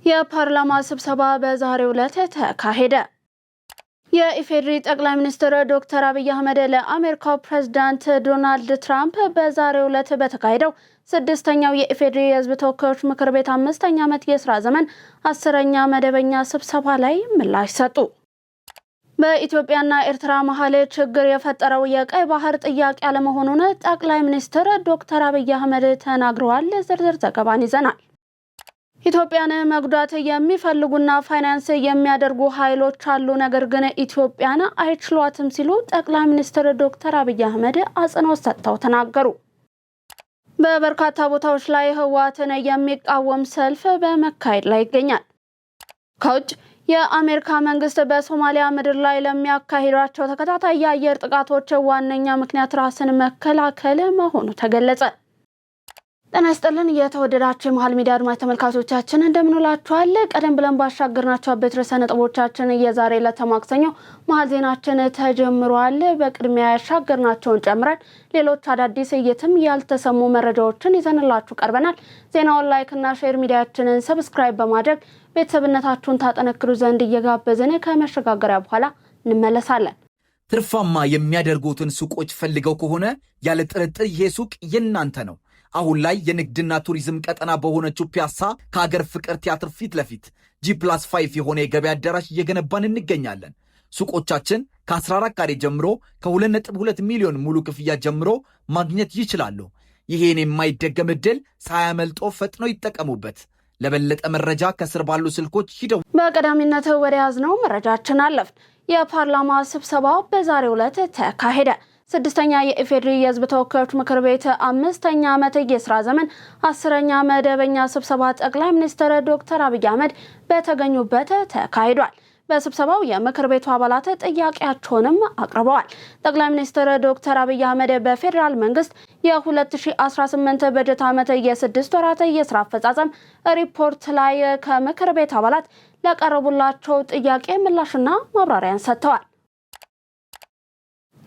የፓርላማ ስብሰባ በዛሬው ዕለት ተካሄደ። የኢፌዴሪ ጠቅላይ ሚኒስትር ዶክተር አብይ አህመድ ለአሜሪካው ፕሬዝዳንት ዶናልድ ትራምፕ በዛሬው ዕለት በተካሄደው ስድስተኛው የኢፌዴሪ የሕዝብ ተወካዮች ምክር ቤት 5ኛ ዓመት የሥራ ዘመን 10ኛ መደበኛ ስብሰባ ላይ ምላሽ ሰጡ። በኢትዮጵያና ኤርትራ መሀል ችግር የፈጠረው የቀይ ባህር ጥያቄ አለመሆኑን ጠቅላይ ሚኒስትር ዶክተር አብይ አህመድ ተናግረዋል። ዝርዝር ዘገባን ይዘናል። ኢትዮጵያን መጉዳት የሚፈልጉና ፋይናንስ የሚያደርጉ ኃይሎች አሉ፣ ነገር ግን ኢትዮጵያን አይችሏትም ሲሉ ጠቅላይ ሚኒስትር ዶክተር አብይ አህመድ አጽንኦት ሰጥተው ተናገሩ። በበርካታ ቦታዎች ላይ ህወሓትን የሚቃወም ሰልፍ በመካሄድ ላይ ይገኛል። ከውጭ የአሜሪካ መንግስት በሶማሊያ ምድር ላይ ለሚያካሂዳቸው ተከታታይ የአየር ጥቃቶች ዋነኛ ምክንያት ራስን መከላከል መሆኑ ተገለጸ። ጤና ይስጥልን የተወደዳችሁ የመሃል ሚዲያ አድማጭ ተመልካቾቻችን እንደምንላችኋል። ቀደም ብለን ባሻገርናቸው አበይት ርዕሰ ነጥቦቻችን የዛሬ ለተማክሰኞ መሃል ዜናችን ተጀምሯል። በቅድሚያ ያሻገርናቸውን ጨምረን ሌሎች አዳዲስ የትም ያልተሰሙ መረጃዎችን ይዘንላችሁ ቀርበናል። ዜናውን ላይክና ሼር ሚዲያችንን ሰብስክራይብ በማድረግ ቤተሰብነታችሁን ታጠነክሩ ዘንድ እየጋበዝን ከመሸጋገሪያ በኋላ እንመለሳለን። ትርፋማ የሚያደርጉትን ሱቆች ፈልገው ከሆነ ያለ ጥርጥር ይሄ ሱቅ የናንተ ነው። አሁን ላይ የንግድና ቱሪዝም ቀጠና በሆነችው ፒያሳ ከሀገር ፍቅር ቲያትር ፊት ለፊት G+5 የሆነ የገበያ አዳራሽ እየገነባን እንገኛለን። ሱቆቻችን ከ14 ካሬ ጀምሮ ከ2.2 ሚሊዮን ሙሉ ክፍያ ጀምሮ ማግኘት ይችላሉ። ይሄን የማይደገም ዕድል ሳያመልጦ ፈጥነው ይጠቀሙበት። ለበለጠ መረጃ ከስር ባሉ ስልኮች ሂደው። በቀዳሚነት ወደ ያዝነው መረጃችን አለፍን። የፓርላማ ስብሰባ በዛሬው ዕለት ተካሄደ። ስድስተኛ የኢፌዴሪ የሕዝብ ተወካዮች ምክር ቤት 5ኛ ዓመት የሥራ ዘመን 10ኛ መደበኛ ስብሰባ ጠቅላይ ሚኒስትር ዶክተር አብይ አህመድ በተገኙበት ተካሂዷል። በስብሰባው የምክር ቤቱ አባላት ጥያቄያቸውንም አቅርበዋል። ጠቅላይ ሚኒስትር ዶክተር አብይ አህመድ በፌዴራል መንግስት የ2018 በጀት ዓመት የ6 ወራት የሥራ አፈጻጸም ሪፖርት ላይ ከምክር ቤት አባላት ለቀረቡላቸው ጥያቄ ምላሽና ማብራሪያን ሰጥተዋል።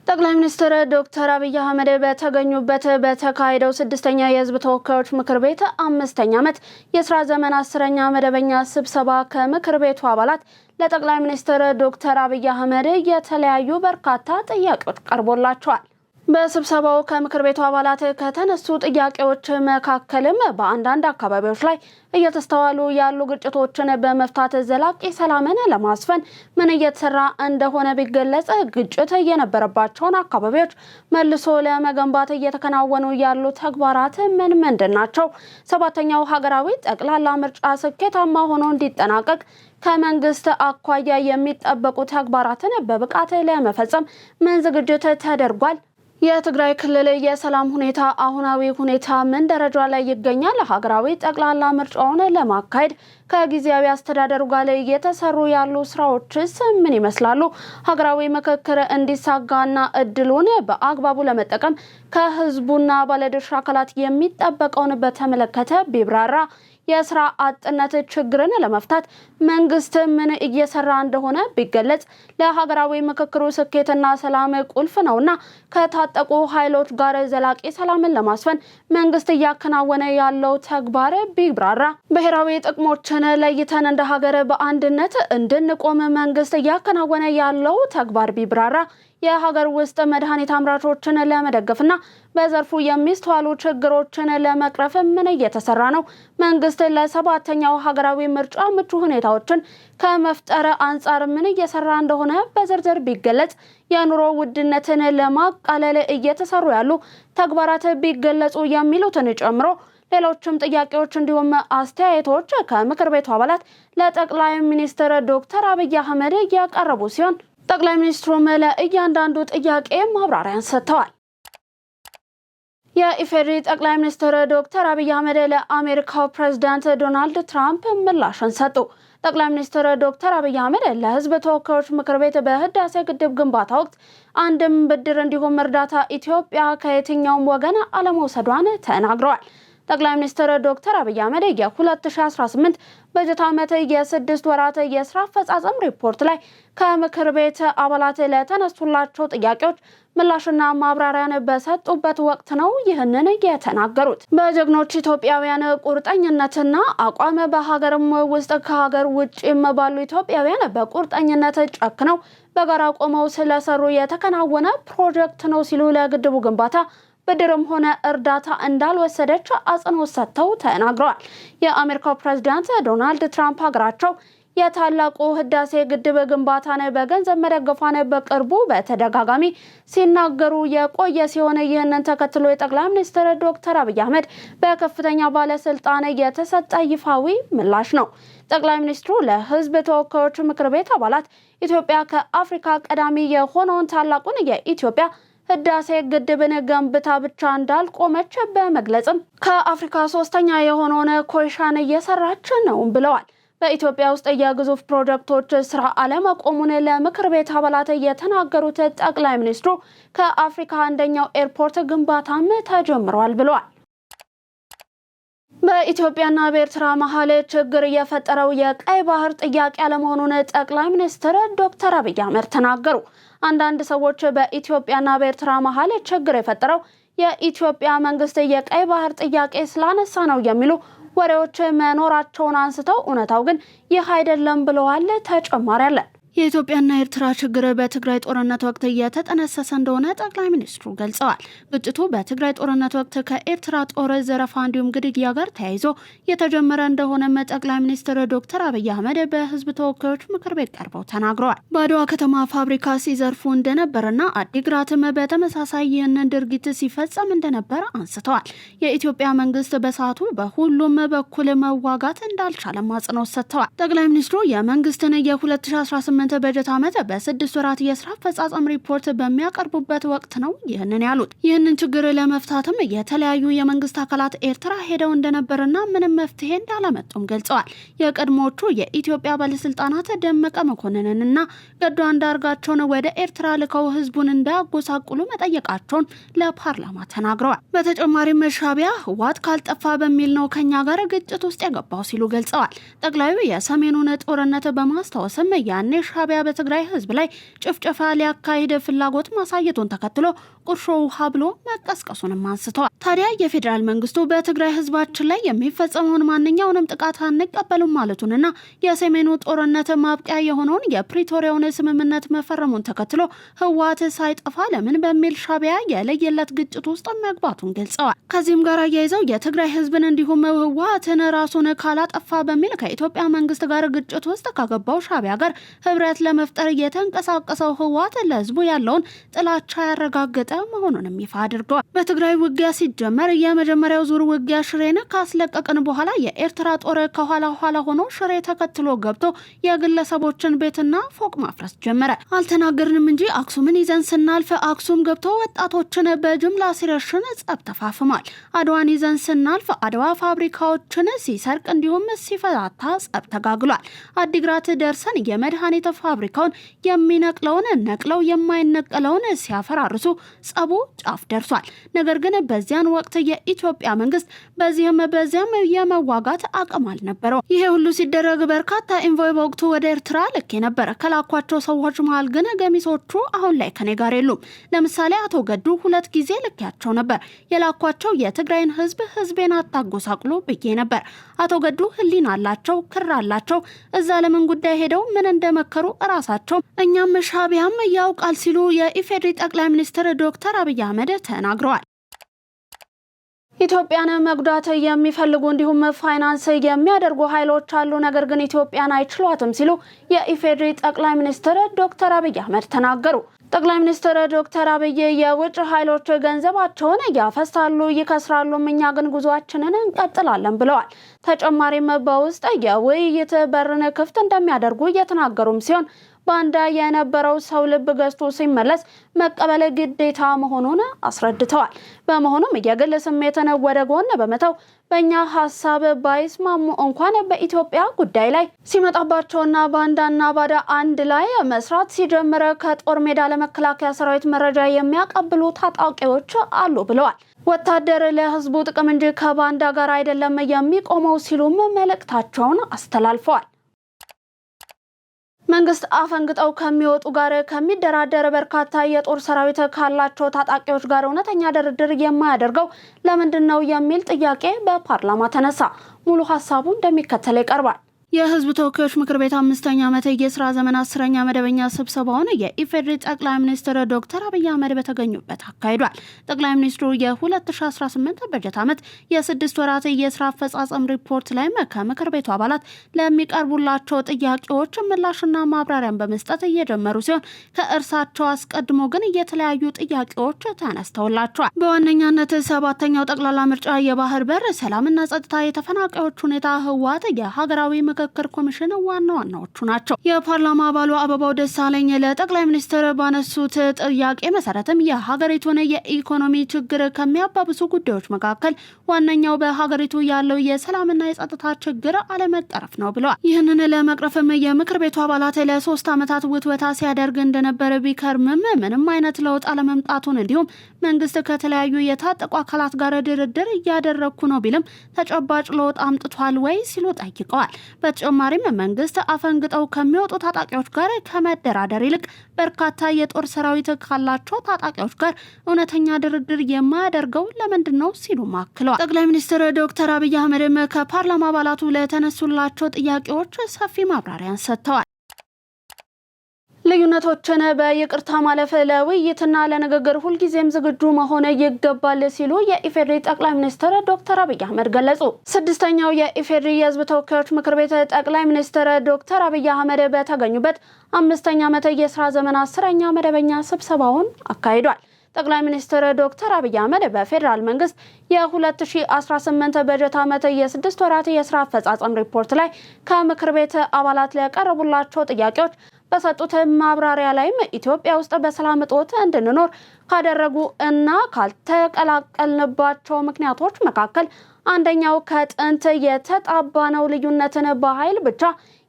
ጠቅላይ ሚኒስትር ዶክተር አብይ አህመድ በተገኙበት በተካሄደው ስድስተኛ የሕዝብ ተወካዮች ምክር ቤት 5ኛ ዓመት የሥራ ዘመን 10ኛ መደበኛ ስብሰባ ከምክር ቤቱ አባላት ለጠቅላይ ሚኒስትር ዶክተር አብይ አህመድ የተለያዩ በርካታ ጥያቄዎች ቀርቦላቸዋል። በስብሰባው ከምክር ቤቱ አባላት ከተነሱ ጥያቄዎች መካከልም በአንዳንድ አካባቢዎች ላይ እየተስተዋሉ ያሉ ግጭቶችን በመፍታት ዘላቂ ሰላምን ለማስፈን ምን እየተሰራ እንደሆነ ቢገለጽ፣ ግጭት የነበረባቸውን አካባቢዎች መልሶ ለመገንባት እየተከናወኑ ያሉ ተግባራት ምንድን ናቸው? 7ኛው ሀገራዊ ጠቅላላ ምርጫ ስኬታማ ሆኖ እንዲጠናቀቅ ከመንግስት አኳያ የሚጠበቁ ተግባራትን በብቃት ለመፈጸም ምን ዝግጅት ተደርጓል? የትግራይ ክልል የሰላም ሁኔታ አሁናዊ ሁኔታ ምን ደረጃ ላይ ይገኛል? ሀገራዊ ጠቅላላ ምርጫውን ለማካሄድ ከጊዜያዊ አስተዳደሩ ጋር እየተሰሩ ያሉ ስራዎችስ ምን ይመስላሉ? ሀገራዊ ምክክር እንዲሳጋና እድሉን በአግባቡ ለመጠቀም ከህዝቡና ባለድርሻ አካላት የሚጠበቀውን በተመለከተ ቢብራራ። የስራ አጥነት ችግርን ለመፍታት መንግስት ምን እየሰራ እንደሆነ ቢገለጽ። ለሀገራዊ ምክክሩ ስኬትና ሰላም ቁልፍ ነውና ከታጠቁ ኃይሎች ጋር ዘላቂ ሰላምን ለማስፈን መንግስት እያከናወነ ያለው ተግባር ቢብራራ። ብሔራዊ ጥቅሞችን ለይተን እንደ ሀገር በአንድነት እንድንቆም መንግስት እያከናወነ ያለው ተግባር ቢብራራ። የሀገር ውስጥ መድኃኒት አምራቾችን ለመደገፍና በዘርፉ የሚስተዋሉ ችግሮችን ለመቅረፍ ምን እየተሰራ ነው? መንግስት ለ7ኛው ሀገራዊ ምርጫ ምቹ ሁኔታዎችን ከመፍጠር አንጻር ምን እየሰራ እንደሆነ በዝርዝር ቢገለጽ። የኑሮ ውድነትን ለማቃለል እየተሰሩ ያሉ ተግባራት ቢገለጹ የሚሉትን ጨምሮ ሌሎችም ጥያቄዎች እንዲሁም አስተያየቶች ከምክር ቤቱ አባላት ለጠቅላይ ሚኒስትር ዶክተር አብይ አህመድ ያቀረቡ ሲሆን ጠቅላይ ሚኒስትሩም ለእያንዳንዱ ጥያቄ ማብራሪያን ሰጥተዋል። የኢፌዴሪ ጠቅላይ ሚኒስትር ዶክተር አብይ አህመድ ለአሜሪካው ፕሬዝዳንት ዶናልድ ትራምፕ ምላሽን ሰጡ። ጠቅላይ ሚኒስትር ዶክተር አብይ አህመድ ለሕዝብ ተወካዮች ምክር ቤት በህዳሴ ግድብ ግንባታ ወቅት አንድም ብድር እንዲሁም እርዳታ ኢትዮጵያ ከየትኛውም ወገን አለመውሰዷን ተናግረዋል። ጠቅላይ ሚኒስትር ዶክተር አብይ አህመድ የ2018 በጀት ዓመት የ6 ወራት የስራ አፈጻጸም ሪፖርት ላይ ከምክር ቤት አባላት ለተነሱላቸው ጥያቄዎች ምላሽና ማብራሪያን በሰጡበት ወቅት ነው ይህንን የተናገሩት። በጀግኖች ኢትዮጵያውያን ቁርጠኝነትና አቋም በሀገርም ውስጥ ከሀገር ውጭም ባሉ ኢትዮጵያውያን በቁርጠኝነት ጨክነው በጋራ ቆመው ስለሰሩ የተከናወነ ፕሮጀክት ነው ሲሉ ለግድቡ ግንባታ ብድርም ሆነ እርዳታ እንዳልወሰደች አጽንኦት ሰጥተው ተናግረዋል። የአሜሪካው ፕሬዝዳንት ዶናልድ ትራምፕ ሀገራቸው የታላቁ ህዳሴ ግድብ ግንባታን በገንዘብ መደገፏን በቅርቡ በተደጋጋሚ ሲናገሩ የቆየ ሲሆን ይህንን ተከትሎ የጠቅላይ ሚኒስትር ዶክተር አብይ አህመድ በከፍተኛ ባለስልጣን የተሰጠ ይፋዊ ምላሽ ነው። ጠቅላይ ሚኒስትሩ ለህዝብ ተወካዮች ምክር ቤት አባላት ኢትዮጵያ ከአፍሪካ ቀዳሚ የሆነውን ታላቁን የኢትዮጵያ ህዳሴ ግድብን ገንብታ ብቻ እንዳልቆመች በመግለጽም ከአፍሪካ ሶስተኛ የሆነውን ኮይሻን እየሰራች ነው ብለዋል። በኢትዮጵያ ውስጥ የግዙፍ ፕሮጀክቶች ስራ አለመቆሙን ለምክር ቤት አባላት የተናገሩት ጠቅላይ ሚኒስትሩ ከአፍሪካ አንደኛው ኤርፖርት ግንባታም ተጀምሯል ብለዋል። በኢትዮጵያና በኤርትራ መሀል ችግር የፈጠረው የቀይ ባህር ጥያቄ አለመሆኑን ጠቅላይ ሚኒስትር ዶክተር አብይ አህመድ ተናገሩ። አንዳንድ ሰዎች በኢትዮጵያና በኤርትራ መሀል ችግር የፈጠረው የኢትዮጵያ መንግስት የቀይ ባህር ጥያቄ ስላነሳ ነው የሚሉ ወሬዎች መኖራቸውን አንስተው እውነታው ግን ይህ አይደለም ብለዋል። ተጨማሪ አለ። የኢትዮጵያና ኤርትራ ችግር በትግራይ ጦርነት ወቅት እየተጠነሰሰ እንደሆነ ጠቅላይ ሚኒስትሩ ገልጸዋል። ግጭቱ በትግራይ ጦርነት ወቅት ከኤርትራ ጦር ዘረፋ እንዲሁም ግድያ ጋር ተያይዞ የተጀመረ እንደሆነም ጠቅላይ ሚኒስትር ዶክተር አብይ አህመድ በህዝብ ተወካዮች ምክር ቤት ቀርበው ተናግረዋል። በአድዋ ከተማ ፋብሪካ ሲዘርፉ እንደነበርና አዲግራትም በተመሳሳይ ይህንን ድርጊት ሲፈጸም እንደነበር አንስተዋል። የኢትዮጵያ መንግስት በሰዓቱ በሁሉም በኩል መዋጋት እንዳልቻለም አጽንኦት ሰጥተዋል። ጠቅላይ ሚኒስትሩ የመንግስትን የ2018 በጀት ዓመት በ6 ወራት የስራ አፈጻጸም ሪፖርት በሚያቀርቡበት ወቅት ነው ይህንን ያሉት። ይህንን ችግር ለመፍታትም የተለያዩ የመንግስት አካላት ኤርትራ ሄደው እንደነበርና ምንም መፍትሄ እንዳላመጡም ገልጸዋል። የቀድሞዎቹ የኢትዮጵያ ባለስልጣናት ደመቀ መኮንንንና ገዱ አንዳርጋቸውን ወደ ኤርትራ ልከው ህዝቡን እንዳያጎሳቁሉ መጠየቃቸውን ለፓርላማ ተናግረዋል። በተጨማሪም ሻዕቢያ ህወሓት ካልጠፋ በሚል ነው ከኛ ጋር ግጭት ውስጥ የገባው ሲሉ ገልጸዋል። ጠቅላዩ የሰሜኑን ጦርነት በማስታወስም ያኔ ሻዕቢያ በትግራይ ህዝብ ላይ ጭፍጨፋ ሊያካሂድ ፍላጎት ማሳየቱን ተከትሎ ቁርሾ ውሃ ብሎ መቀስቀሱንም አንስተዋል። ታዲያ የፌዴራል መንግስቱ በትግራይ ህዝባችን ላይ የሚፈጸመውን ማንኛውንም ጥቃት አንቀበሉም ማለቱንና የሰሜኑ ጦርነት ማብቂያ የሆነውን የፕሪቶሪያውን ስምምነት መፈረሙን ተከትሎ ህወሓት ሳይጠፋ ለምን በሚል ሻዕቢያ የለየለት ግጭት ውስጥ መግባቱን ገልጸዋል። ከዚህም ጋር አያይዘው የትግራይ ህዝብን እንዲሁም ህወሓትን ራሱን ካላጠፋ በሚል ከኢትዮጵያ መንግስት ጋር ግጭት ውስጥ ካገባው ሻዕቢያ ጋር ህብረት ለመፍጠር የተንቀሳቀሰው ህወሓት ለህዝቡ ያለውን ጥላቻ ያረጋገጠ መሆኑንም ይፋ አድርገዋል። በትግራይ ውጊያ ሲጀመር የመጀመሪያው ዙር ውጊያ ሽሬን ካስለቀቅን በኋላ የኤርትራ ጦር ከኋላ ሆኖ ሽሬ ተከትሎ ገብቶ የግለሰቦችን ቤትና ፎቅ ማፍረስ ጀመረ። አልተናገርንም እንጂ አክሱምን ይዘን ስናልፍ አክሱም ገብቶ ወጣቶችን በጅምላ ሲረሽን ጸብ ተፋፍሟል። አድዋን ይዘን ስናልፍ አድዋ ፋብሪካዎችን ሲሰርቅ እንዲሁም ሲፈታታ ጸብ ተጋግሏል። አዲግራት ደርሰን የመድኃኒት ፋብሪካውን የሚነቅለውን ነቅለው የማይነቀለውን ሲያፈራርሱ ጸቡ ጫፍ ደርሷል። ነገር ግን በዚያን ወቅት የኢትዮጵያ መንግስት በዚህም በዚያም የመዋጋት አቅም አልነበረው። ይሄ ሁሉ ሲደረግ በርካታ ኢንቮይ በወቅቱ ወደ ኤርትራ ልኬ ነበር። ከላኳቸው ሰዎች መሃል ግን ገሚሶቹ አሁን ላይ ከኔ ጋር የሉም። ለምሳሌ አቶ ገዱ 2 ጊዜ ልኬያቸው ነበር። የላኳቸው የትግራይን ህዝቤን አታጎሳቅሉ ብዬ ነበር። አቶ ገዱ ህሊና አላቸው፣ ክር አላቸው። እዛ ለምን ጉዳይ ሄደው ምን እንደመከሩ እራሳቸው እኛም ሻዕቢያም ያውቃል ሲሉ የኢፌዴሪ ጠቅላይ ሚኒስትር ዶክተር አብይ አህመድ ተናግረዋል። ኢትዮጵያን መጉዳት የሚፈልጉ እንዲሁም ፋይናንስ የሚያደርጉ ኃይሎች አሉ፣ ነገር ግን ኢትዮጵያን አይችሏትም ሲሉ የኢፌዴሪ ጠቅላይ ሚኒስትር ዶክተር አብይ አህመድ ተናገሩ። ጠቅላይ ሚኒስትር ዶክተር አብይ የውጭ ኃይሎች ገንዘባቸውን ያፈሳሉ፣ ይከስራሉ፣ እኛ ግን ጉዟችንን እንቀጥላለን ብለዋል። ተጨማሪም በውስጥ የውይይት በርን ክፍት እንደሚያደርጉ እየተናገሩም ሲሆን ባንዳ የነበረው ሰው ልብ ገዝቶ ሲመለስ መቀበል ግዴታ መሆኑን አስረድተዋል። በመሆኑም የግል ስሜትን ወደ ጎን በመተው በእኛ ሀሳብ ባይስማሙ እንኳን በኢትዮጵያ ጉዳይ ላይ ሲመጣባቸውና ባንዳና ባዳ አንድ ላይ መስራት ሲጀምር ከጦር ሜዳ ለመከላከያ ሰራዊት መረጃ የሚያቀብሉ ታጣቂዎች አሉ ብለዋል። ወታደር ለህዝቡ ጥቅም እንጂ ከባንዳ ጋር አይደለም የሚቆመው ሲሉም መልእክታቸውን አስተላልፈዋል። መንግስት አፈንግጠው ከሚወጡ ጋር ከሚደራደር በርካታ የጦር ሰራዊት ካላቸው ታጣቂዎች ጋር እውነተኛ ድርድር የማያደርገው ለምንድነው የሚል ጥያቄ በፓርላማ ተነሳ። ሙሉ ሀሳቡ እንደሚከተለው ይቀርባል። የህዝብ ተወካዮች ምክር ቤት 5ኛ ዓመት የሥራ ዘመን 10ኛ መደበኛ ስብሰባውን የኢፌዴሪ ጠቅላይ ሚኒስትር ዶክተር አብይ አህመድ በተገኙበት አካሂዷል። ጠቅላይ ሚኒስትሩ የ2018 በጀት ዓመት የ6 ወራት የሥራ አፈጻጸም ሪፖርት ላይ ከምክር ቤቱ አባላት ለሚቀርቡላቸው ጥያቄዎች ምላሽና ማብራሪያን በመስጠት እየጀመሩ ሲሆን ከእርሳቸው አስቀድሞ ግን የተለያዩ ጥያቄዎች ተነስተውላቸዋል። በዋነኛነት 7ኛው ጠቅላላ ምርጫ፣ የባህር በር፣ ሰላምና ጸጥታ፣ የተፈናቃዮች ሁኔታ፣ ህወሓት፣ የሀገራዊ ምክክር ኮሚሽን ዋና ዋናዎቹ ናቸው። የፓርላማ አባሉ አበባው ደሳለኝ ለጠቅላይ ሚኒስትር ባነሱት ጥያቄ መሰረትም የሀገሪቱን የኢኮኖሚ ችግር ከሚያባብሱ ጉዳዮች መካከል ዋነኛው በሀገሪቱ ያለው የሰላምና የጸጥታ ችግር አለመቀረፍ ነው ብለዋል። ይህንን ለመቅረፍም የምክር ቤቱ አባላት ለ3 ዓመታት ውትወታ ሲያደርግ እንደነበረ ቢከርምም ምንም አይነት ለውጥ አለመምጣቱን እንዲሁም መንግስት ከተለያዩ የታጠቁ አካላት ጋር ድርድር እያደረኩ ነው ቢልም ተጨባጭ ለውጥ አምጥቷል ወይ ሲሉ ጠይቀዋል። በተጨማሪም መንግስት አፈንግጠው ከሚወጡ ታጣቂዎች ጋር ከመደራደር ይልቅ በርካታ የጦር ሰራዊት ካላቸው ታጣቂዎች ጋር እውነተኛ ድርድር የማያደርገው ለምንድነው ሲሉ አክለዋል። ጠቅላይ ሚኒስትር ዶክተር አብይ አህመድም ከፓርላማ አባላቱ ለተነሱላቸው ጥያቄዎች ሰፊ ማብራሪያን ሰጥተዋል። ልዩነቶችን በይቅርታ ማለፍ ለውይይትና ለንግግር ሁልጊዜም ዝግጁ መሆን ይገባል ሲሉ የኢፌዴሪ ጠቅላይ ሚኒስትር ዶክተር አብይ አህመድ ገለጹ። 6ኛው የኢፌዴሪ የህዝብ ተወካዮች ምክር ቤት ጠቅላይ ሚኒስትር ዶክተር አብይ አህመድ በተገኙበት 5ኛ ዓመት የሥራ ዘመን 10ኛ መደበኛ ስብሰባውን አካሂዷል። ጠቅላይ ሚኒስትር ዶክተር አብይ አህመድ በፌዴራል መንግስት የ2018 በጀት ዓመት የ6 ወራት የሥራ አፈጻጸም ሪፖርት ላይ ከምክር ቤት አባላት ለቀረቡላቸው ጥያቄዎች በሰጡት ማብራሪያ ላይም ኢትዮጵያ ውስጥ በሰላም እጦት እንድንኖር ካደረጉ እና ካልተቀላቀልንባቸው ምክንያቶች መካከል አንደኛው ከጥንት የተጣባነው ልዩነትን በኃይል ብቻ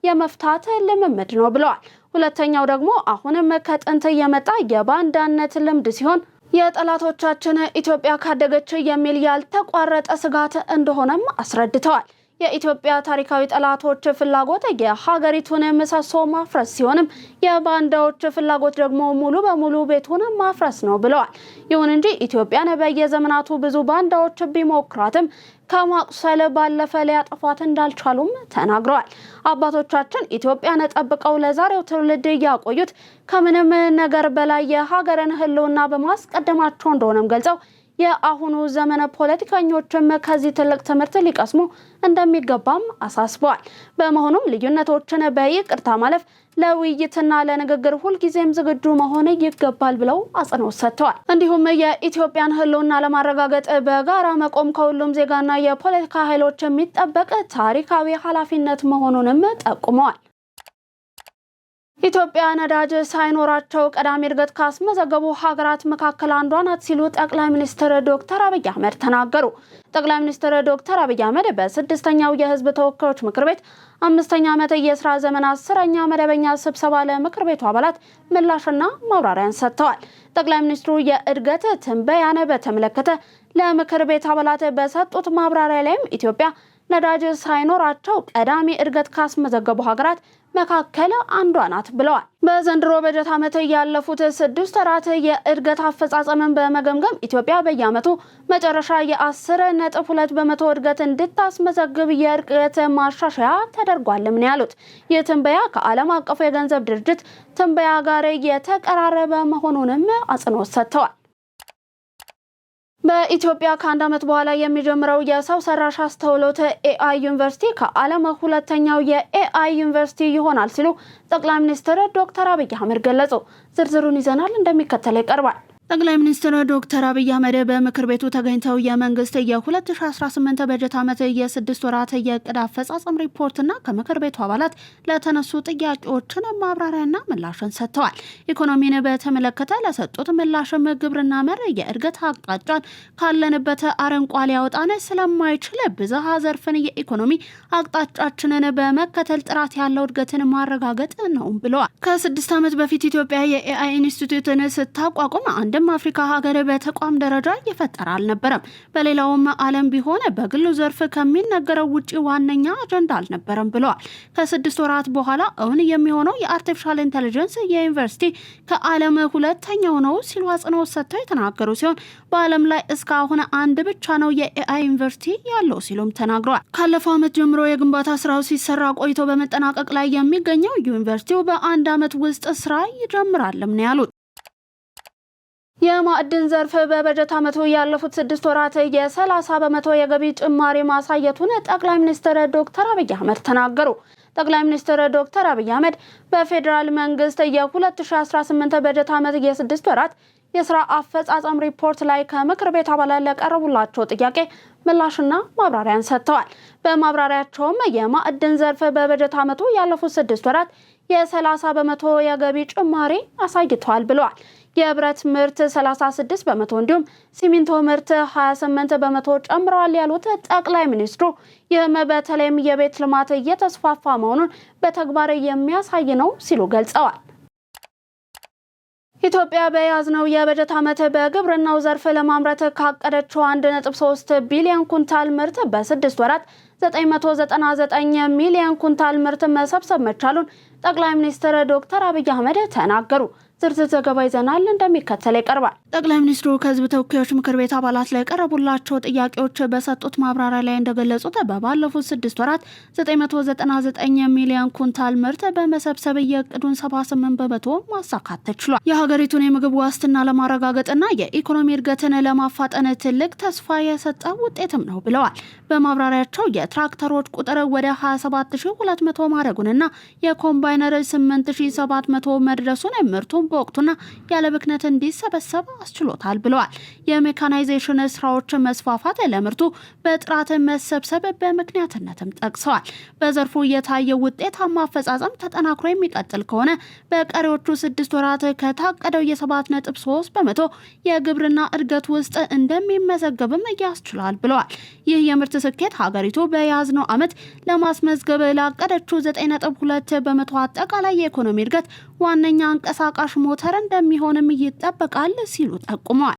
የመፍታት ልምምድ ነው ብለዋል። ሁለተኛው ደግሞ አሁንም ከጥንት የመጣ የባንዳነት ልምድ ሲሆን የጠላቶቻችን ኢትዮጵያ ካደገች የሚል ያልተቋረጠ ስጋት እንደሆነም አስረድተዋል። የኢትዮጵያ ታሪካዊ ጠላቶች ፍላጎት የሀገሪቱን ምሰሶ ማፍረስ ሲሆንም የባንዳዎች ፍላጎት ደግሞ ሙሉ በሙሉ ቤቱን ማፍረስ ነው ብለዋል። ይሁን እንጂ ኢትዮጵያን በየዘመናቱ ብዙ ባንዳዎች ቢሞክራትም ከማቁሰል ባለፈ ሊያጠፏት እንዳልቻሉም ተናግረዋል። አባቶቻችን ኢትዮጵያን ጠብቀው ለዛሬው ትውልድ ያቆዩት ከምንም ነገር በላይ የሀገርን ሕልውና በማስቀደማቸው እንደሆነም ገልጸው የአሁኑ ዘመን ፖለቲከኞችም ከዚህ ትልቅ ትምህርት ሊቀስሙ እንደሚገባም አሳስበዋል። በመሆኑም ልዩነቶችን በይቅርታ ማለፍ ለውይይትና ለንግግር ሁልጊዜም ዝግጁ መሆን ይገባል ብለው አጽንኦት ሰጥተዋል። እንዲሁም የኢትዮጵያን ሕልውና ለማረጋገጥ በጋራ መቆም ከሁሉም ዜጋና የፖለቲካ ኃይሎች የሚጠበቅ ታሪካዊ ኃላፊነት መሆኑንም ጠቁመዋል። ኢትዮጵያ ነዳጅ ሳይኖራቸው ቀዳሚ እድገት ካስመዘገቡ ሀገራት መካከል አንዷ ናት ሲሉ ጠቅላይ ሚኒስትር ዶክተር አብይ አህመድ ተናገሩ። ጠቅላይ ሚኒስትር ዶክተር አብይ አህመድ በ6ኛው የህዝብ ተወካዮች ምክር ቤት 5ኛ ዓመት የሥራ ዘመን 10ኛ መደበኛ ስብሰባ ለምክር ቤቱ አባላት ምላሽና ማብራሪያን ሰጥተዋል። ጠቅላይ ሚኒስትሩ የእድገት ትንበያን በተመለከተ ለምክር ቤት አባላት በሰጡት ማብራሪያ ላይም ኢትዮጵያ ነዳጅ ሳይኖራቸው ቀዳሚ እድገት ካስመዘገቡ ሀገራት መካከል አንዷ ናት ብለዋል። በዘንድሮ በጀት ዓመት ያለፉት 6 ወራት የእድገት አፈጻጸምን በመገምገም ኢትዮጵያ በየዓመቱ መጨረሻ የ10.2 በመቶ እድገት እንድታስመዘግብ የእድገት ማሻሻያ ተደርጓልም ነው ያሉት። ይህ ትንበያ ከዓለም አቀፉ የገንዘብ ድርጅት ትንበያ ጋር የተቀራረበ መሆኑንም አጽንኦት ሰጥተዋል። በኢትዮጵያ ከአንድ ዓመት በኋላ የሚጀምረው የሰው ሰራሽ አስተውሎት ኤአይ ዩኒቨርሲቲ ከዓለም ሁለተኛው የኤአይ ዩኒቨርሲቲ ይሆናል ሲሉ ጠቅላይ ሚኒስትር ዶክተር አብይ አህመድ ገለጹ። ዝርዝሩን ይዘናል፣ እንደሚከተለው ይቀርባል። ጠቅላይ ሚኒስትር ዶክተር አብይ አህመድ በምክር ቤቱ ተገኝተው የመንግስት የ2018 በጀት ዓመት የ6 ወራት የዕቅድ አፈጻጸም ሪፖርትና ከምክር ቤቱ አባላት ለተነሱ ጥያቄዎችን ማብራሪያና ምላሽን ሰጥተዋል። ኢኮኖሚን በተመለከተ ለሰጡት ምላሽም ግብርና መር የእድገት አቅጣጫን ካለንበት አረንቋ ሊያወጣን ስለማይችል ብዝሃ ዘርፍን የኢኮኖሚ አቅጣጫችንን በመከተል ጥራት ያለው እድገትን ማረጋገጥ ነው ብለዋል። ከ6 ዓመት በፊት ኢትዮጵያ የኤአይ ኢንስቲትዩትን ስታቋቁም አፍሪካ ሀገር በተቋም ደረጃ እየፈጠረ አልነበረም። በሌላውም ዓለም ቢሆን በግሉ ዘርፍ ከሚነገረው ውጪ ዋነኛ አጀንዳ አልነበረም ብለዋል። ከ6 ወራት በኋላ እውን የሚሆነው የአርቲፊሻል ኢንተለጀንስ የዩኒቨርሲቲ ከዓለም ሁለተኛው ነው ሲሉ አጽንኦት ሰጥተው የተናገሩ ሲሆን በዓለም ላይ እስካሁን አንድ ብቻ ነው የኤአይ ዩኒቨርሲቲ ያለው ሲሉም ተናግረዋል። ካለፈው ዓመት ጀምሮ የግንባታ ስራው ሲሰራ ቆይቶ በመጠናቀቅ ላይ የሚገኘው ዩኒቨርሲቲው በ1 ዓመት ውስጥ ስራ ይጀምራልም ነው ያሉት። የማዕድን ዘርፍ በበጀት ዓመቱ ያለፉት 6 ወራት የ30 በመቶ የገቢ ጭማሪ ማሳየቱን ጠቅላይ ሚኒስትር ዶክተር አብይ አህመድ ተናገሩ። ጠቅላይ ሚኒስትር ዶክተር አብይ አህመድ በፌዴራል መንግስት የ2018 በጀት ዓመት የ6 ወራት የስራ አፈጻጸም ሪፖርት ላይ ከምክር ቤት አባላት ለቀረቡላቸው ጥያቄ ምላሽና ማብራሪያን ሰጥተዋል። በማብራሪያቸውም የማዕድን ዘርፍ በበጀት ዓመቱ ያለፉት 6 ወራት የ30 በመቶ የገቢ ጭማሪ አሳይቷል ብለዋል። የብረት ምርት 36 በመቶ እንዲሁም ሲሚንቶ ምርት 28 በመቶ ጨምረዋል ያሉት ጠቅላይ ሚኒስትሩ ይህም በተለይም የቤት ልማት እየተስፋፋ መሆኑን በተግባር የሚያሳይ ነው ሲሉ ገልጸዋል። ኢትዮጵያ በያዝነው የበጀት ዓመት በግብርናው ዘርፍ ለማምረት ካቀደችው 1.3 ቢሊዮን ኩንታል ምርት በ6 ወራት 999 ሚሊዮን ኩንታል ምርት መሰብሰብ መቻሉን ጠቅላይ ሚኒስትር ዶክተር አብይ አህመድ ተናገሩ። ዝርዝር ዘገባ ይዘናል፣ እንደሚከተለው ይቀርባል። ጠቅላይ ሚኒስትሩ ከህዝብ ተወካዮች ምክር ቤት አባላት ላይ ቀረቡላቸው ጥያቄዎች በሰጡት ማብራሪያ ላይ እንደገለጹት ባለፉት 6 ወራት 999 ሚሊዮን ኩንታል ምርት በመሰብሰብ የዕቅዱን 78 በመቶ ማሳካት ተችሏል። የሀገሪቱን የምግብ ዋስትና ለማረጋገጥና የኢኮኖሚ እድገትን ለማፋጠን ትልቅ ተስፋ የሰጠ ውጤትም ነው ብለዋል። በማብራሪያቸው የትራክተሮች ቁጥር ወደ 27200 ማድረጉንና የኮምባይነር 8700 መድረሱን ምርቱን በወቅቱና ያለ ብክነት እንዲሰበሰብ አስችሎታል ብለዋል። የሜካናይዜሽን ስራዎች መስፋፋት ለምርቱ በጥራት መሰብሰብ በምክንያትነትም ጠቅሰዋል። በዘርፉ የታየው ውጤታማ አፈጻጸም ተጠናክሮ የሚቀጥል ከሆነ በቀሪዎቹ 6 ወራት ከታቀደው የ7.3 በመቶ የግብርና እድገት ውስጥ እንደሚመዘገብም ያስችላል ብለዋል። ይህ የምርት ስኬት ሀገሪቱ በያዝነው ዓመት ለማስመዝገብ ላቀደችው 9.2 በመቶ አጠቃላይ የኢኮኖሚ እድገት ዋነኛ አንቀሳቃሽ ሞተር እንደሚሆንም ይጠበቃል ሲሉ ጠቁመዋል።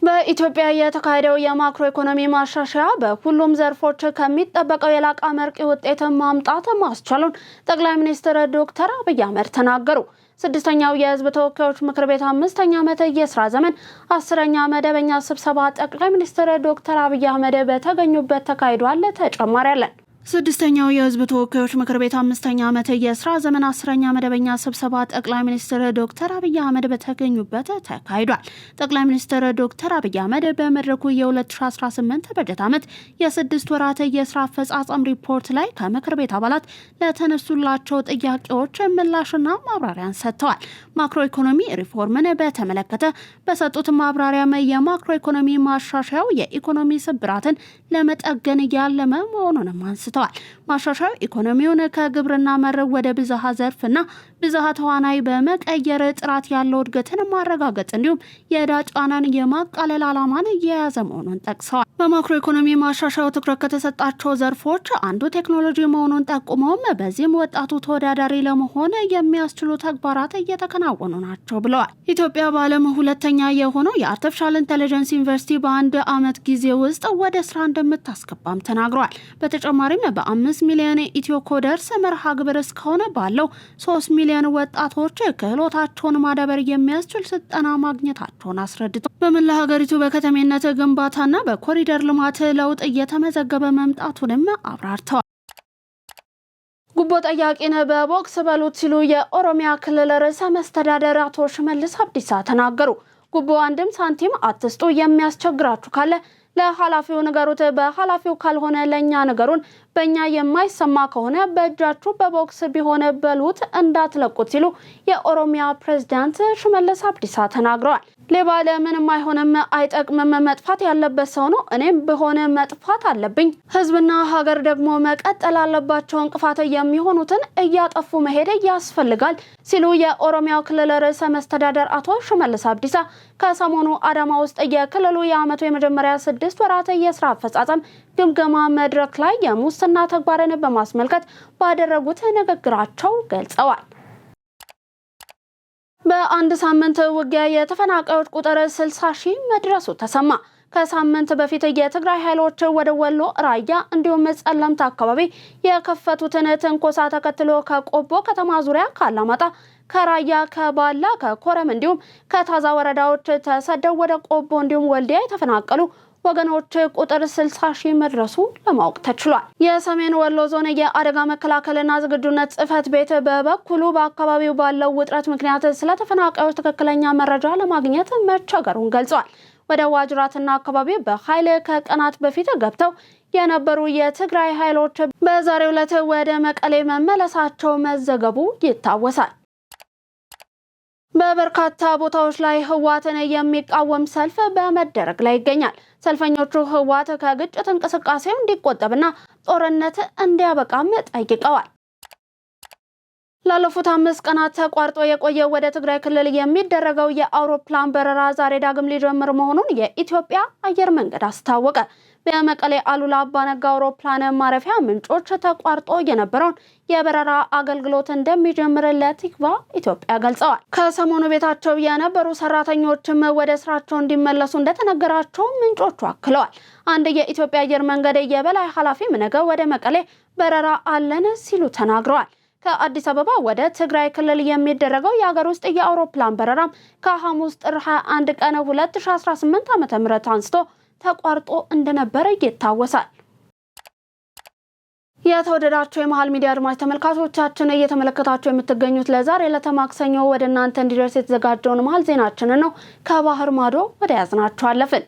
በኢትዮጵያ የተካሄደው የማክሮ ኢኮኖሚ ማሻሻያ በሁሉም ዘርፎች ከሚጠበቀው የላቀ አመርቂ ውጤት ማምጣት ማስቻሉን ጠቅላይ ሚኒስትር ዶክተር አብይ አህመድ ተናገሩ። 6ኛው የህዝብ ተወካዮች ምክር ቤት 5ኛ ዓመት የስራ ዘመን 10ኛ መደበኛ ስብሰባ ጠቅላይ ሚኒስትር ዶክተር አብይ አህመድ በተገኙበት ተካሂዷል። ተጨማሪ አለን። 6ኛው የህዝብ ተወካዮች ምክር ቤት 5ኛ ዓመት የስራ ዘመን 10ኛ መደበኛ ስብሰባ ጠቅላይ ሚኒስትር ዶክተር አብይ አህመድ በተገኙበት ተካሂዷል። ጠቅላይ ሚኒስትር ዶክተር አብይ አህመድ በመድረኩ የ2018 በጀት ዓመት የ6 ወራት የስራ አፈጻጸም ሪፖርት ላይ ከምክር ቤት አባላት ለተነሱላቸው ጥያቄዎች ምላሽና ማብራሪያን ሰጥተዋል። ማክሮ ኢኮኖሚ ሪፎርምን በተመለከተ በሰጡት ማብራሪያ የማክሮ ኢኮኖሚ ማሻሻያው የኢኮኖሚ ስብራትን ለመጠገን ያለመ መሆኑንም አንስተዋል። ማሻሻያው ኢኮኖሚውን ከግብርና መር ወደ ብዝሃ ዘርፍና ብዝሃ ተዋናይ በመቀየር ጥራት ያለው እድገትን ማረጋገጥ እንዲሁም የዕዳ ጫናን የማቃለል ዓላማን የያዘ መሆኑን ጠቅሰዋል። በማክሮ ኢኮኖሚ ማሻሻያው ትኩረት ከተሰጣቸው ዘርፎች አንዱ ቴክኖሎጂ መሆኑን ጠቁመውም በዚህም ወጣቱ ተወዳዳሪ ለመሆን የሚያስችሉ ተግባራት እየተከናወኑ ናቸው ብለዋል። ኢትዮጵያ በዓለም ሁለተኛ የሆነው የአርቲፊሻል ኢንተለጀንስ ዩኒቨርሲቲ በ1 ዓመት ጊዜ ውስጥ ወደ ስራ እንደምታስገባም ተናግረዋል። በተጨማሪም በ5 ሚሊዮን ኢትዮ ኮደርስ መርሃ ግብር እስከሆነ ባለው 3 ሚሊዮን ወጣቶች ክህሎታቸውን ማዳበር የሚያስችል ስልጠና ማግኘታቸውን አስረድተው በመላ ሀገሪቱ በከተሜነት ግንባታና በኮሪደር ልማት ለውጥ እየተመዘገበ መምጣቱንም አብራርተዋል። ጉቦ ጠያቂን በቦክስ በሉት ሲሉ የኦሮሚያ ክልል ርዕሰ መስተዳድር አቶ ሽመልስ አብዲሳ ተናገሩ። ጉቦ አንድም ሳንቲም አትስጡ፣ የሚያስቸግራችሁ ካለ ለኃላፊው ንገሩት፣ በኃላፊው ካልሆነ ለኛ ንገሩን፣ በእኛ የማይሰማ ከሆነ በእጃችሁ በቦክስ ቢሆን በሉት እንዳትለቁት ሲሉ የኦሮሚያ ፕሬዝዳንት ሽመልስ አብዲሳ ተናግረዋል። ሌባ ለምንም አይሆንም፣ አይጠቅምም፣ መጥፋት ያለበት ሰው ነው። እኔም በሆነ መጥፋት አለብኝ። ህዝብና ሀገር ደግሞ መቀጠል አለባቸው። እንቅፋት የሚሆኑትን እያጠፉ መሄድ ያስፈልጋል ሲሉ የኦሮሚያ ክልል ርዕሰ መስተዳደር አቶ ሽመልስ አብዲሳ ከሰሞኑ አዳማ ውስጥ የክልሉ የዓመቱ የመጀመሪያ 6 ወራት የስራ አፈጻጸም ግምገማ መድረክ ላይ የሙስና ተግባርን በማስመልከት ባደረጉት ንግግራቸው ገልጸዋል። በአንድ ሳምንት ውጊያ የተፈናቃዮች ቁጥር 60 ሺህ መድረሱ ተሰማ። ከሳምንት በፊት የትግራይ ኃይሎች ወደ ወሎ ራያ እንዲሁም ጸለምት አካባቢ የከፈቱትን ትንኮሳ ተከትሎ ከቆቦ ከተማ ዙሪያ ካላማጣ፣ ከራያ፣ ከባላ፣ ከኮረም እንዲሁም ከታዛ ወረዳዎች ተሰደው ወደ ቆቦ እንዲሁም ወልዲያ የተፈናቀሉ ወገኖች ቁጥር 60 ሺህ መድረሱ ለማወቅ ተችሏል። የሰሜን ወሎ ዞን የአደጋ መከላከልና ዝግጁነት ጽሕፈት ቤት በበኩሉ በአካባቢው ባለው ውጥረት ምክንያት ስለ ተፈናቃዮች ትክክለኛ መረጃ ለማግኘት መቸገሩን ገልጿል። ወደ ዋጅራትና አካባቢ በኃይል ከቀናት በፊት ገብተው የነበሩ የትግራይ ኃይሎች በዛሬው ዕለት ወደ መቀሌ መመለሳቸው መዘገቡ ይታወሳል። በበርካታ ቦታዎች ላይ ህወሓትን የሚቃወም ሰልፍ በመደረግ ላይ ይገኛል። ሰልፈኞቹ ህወሓት ከግጭት እንቅስቃሴው እንዲቆጠብና ጦርነት እንዲያበቃም ጠይቀዋል። ላለፉት 5 ቀናት ተቋርጦ የቆየው ወደ ትግራይ ክልል የሚደረገው የአውሮፕላን በረራ ዛሬ ዳግም ሊጀምር መሆኑን የኢትዮጵያ አየር መንገድ አስታወቀ። በመቀሌ አሉላ አባነጋ አውሮፕላን ማረፊያ ምንጮች ተቋርጦ የነበረውን የበረራ አገልግሎት እንደሚጀምር ለቲክቫ ኢትዮጵያ ገልጸዋል። ከሰሞኑ ቤታቸው የነበሩ ሰራተኞችም ወደ ስራቸው እንዲመለሱ እንደተነገራቸው ምንጮቹ አክለዋል። አንድ የኢትዮጵያ አየር መንገድ የበላይ ኃላፊም ነገ ወደ መቀሌ በረራ አለን ሲሉ ተናግረዋል። ከአዲስ አበባ ወደ ትግራይ ክልል የሚደረገው የሀገር ውስጥ የአውሮፕላን በረራም ከሐሙስ ጥር 21 ቀን 2018 ዓ.ም አንስቶ ተቋርጦ እንደነበረ ይታወሳል። የተወደዳችሁ የመሃል ሚዲያ አድማጭ ተመልካቾቻችን እየተመለከታችሁ የምትገኙት ለዛሬ ለተማክሰኞ ወደ እናንተ እንዲደርስ የተዘጋጀውን መሃል ዜናችንን ነው። ከባህር ማዶ ወደ ያዝናችሁ አለፍን።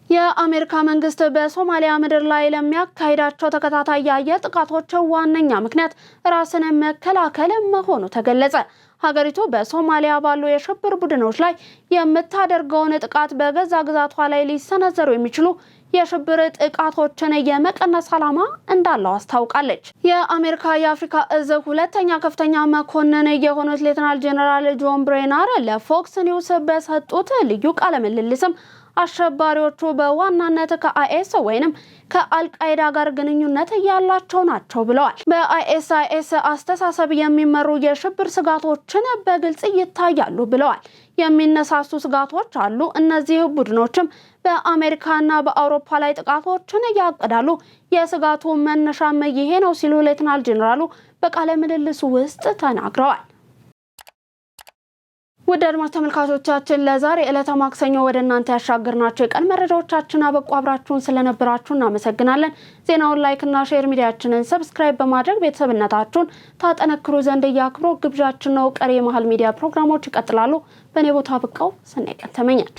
የአሜሪካ መንግስት በሶማሊያ ምድር ላይ ለሚያካሂዳቸው ተከታታይ የአየር ጥቃቶች ዋነኛ ምክንያት ራስን መከላከል መሆኑ ተገለጸ። ሀገሪቱ በሶማሊያ ባሉ የሽብር ቡድኖች ላይ የምታደርገውን ጥቃት በገዛ ግዛቷ ላይ ሊሰነዘሩ የሚችሉ የሽብር ጥቃቶችን የመቀነስ ዓላማ እንዳለው አስታውቃለች። የአሜሪካ የአፍሪካ እዝ ሁለተኛ ከፍተኛ መኮንን የሆኑት ሌተናል ጄኔራል ጆን ብሬናር ለፎክስ ኒውስ በሰጡት ልዩ ቃለ ምልልስም አሸባሪዎቹ በዋናነት ከአይኤስ ወይንም ከአልቃይዳ ጋር ግንኙነት ያላቸው ናቸው ብለዋል። በአይኤስ አስተሳሰብ የሚመሩ የሽብር ስጋቶችን በግልጽ ይታያሉ ብለዋል። የሚነሳሱ ስጋቶች አሉ። እነዚህ ቡድኖችም በአሜሪካና በአውሮፓ ላይ ጥቃቶችን ያቀዳሉ። የስጋቱ መነሻም ይሄ ነው ሲሉ ሌተናል ጄኔራሉ በቃለ ምልልሱ ውስጥ ተናግረዋል። ውድ አድማጭ ተመልካቾቻችን ለዛሬ ዕለተ ማክሰኞ ወደ እናንተ ያሻገርናቸው የቀን መረጃዎቻችን አበቁ። አብራችሁን ስለነበራችሁ እናመሰግናለን። ዜናውን ላይክ እና ሼር፣ ሚዲያችንን ሰብስክራይብ በማድረግ ቤተሰብነታችሁን ታጠነክሩ ዘንድ ያክብሮ ግብዣችን ነው። ቀሪ የመሃል ሚዲያ ፕሮግራሞች ይቀጥላሉ። በኔ ቦታ ብቀው ሰናይ ቀን ተመኘን።